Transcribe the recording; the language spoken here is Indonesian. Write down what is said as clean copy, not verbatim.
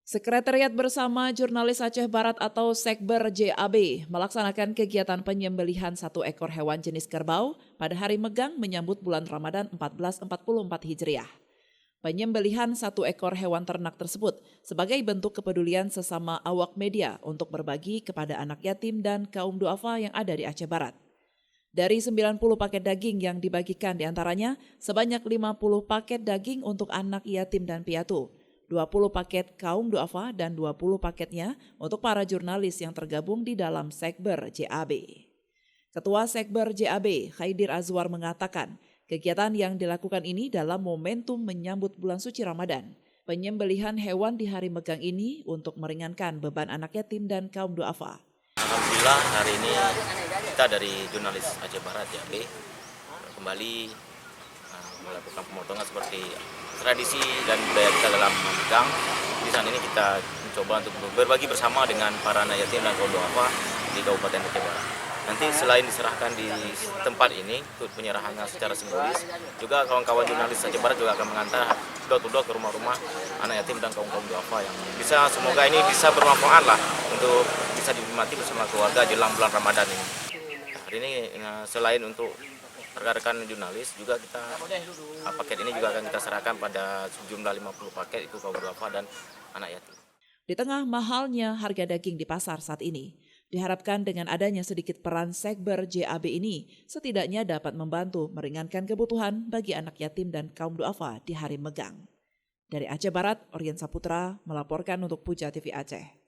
Sekretariat Bersama Jurnalis Aceh Barat atau Sekber JAB melaksanakan kegiatan penyembelihan satu ekor hewan jenis kerbau pada hari Megang menyambut bulan Ramadan 1444 Hijriah. Penyembelihan satu ekor hewan ternak tersebut sebagai bentuk kepedulian sesama awak media untuk berbagi kepada anak yatim dan kaum duafa yang ada di Aceh Barat. Dari 90 paket daging yang dibagikan diantaranya sebanyak 50 paket daging untuk anak yatim dan piatu, 20 paket kaum duafa dan 20 paketnya untuk para jurnalis yang tergabung di dalam Sekber JAB. Ketua Sekber JAB, Khaidir Azwar mengatakan, kegiatan yang dilakukan ini dalam momentum menyambut bulan suci Ramadan. Penyembelihan hewan di hari Megang ini untuk meringankan beban anak yatim dan kaum duafa. Alhamdulillah hari ini kita dari jurnalis Aceh Barat JAB kembali melakukan pemotongan seperti tradisi dan budaya kita dalam memegang. Di sana ini kita mencoba untuk berbagi bersama dengan para anak yatim dan kaum duafa di Kabupaten Aceh Barat. Nanti selain diserahkan di tempat ini untuk penyerahannya secara simbolis, juga kawan-kawan jurnalis Aceh Barat juga akan mengantar door-to-door ke rumah-rumah anak yatim dan kaum duafa yang bisa, semoga ini bisa bermanfaat lah untuk bisa dinikmati bersama keluarga jelang bulan Ramadan ini. Hari ini selain untuk rekan-rekan jurnalis juga kita paket ini juga akan kita serahkan pada sejumlah 50 paket itu kaum duafa dan anak yatim. Di tengah mahalnya harga daging di pasar saat ini, diharapkan dengan adanya sedikit peran Sekber JAB ini setidaknya dapat membantu meringankan kebutuhan bagi anak yatim dan kaum duafa di hari Megang. Dari Aceh Barat, Orien Saputra melaporkan untuk Puja TV Aceh.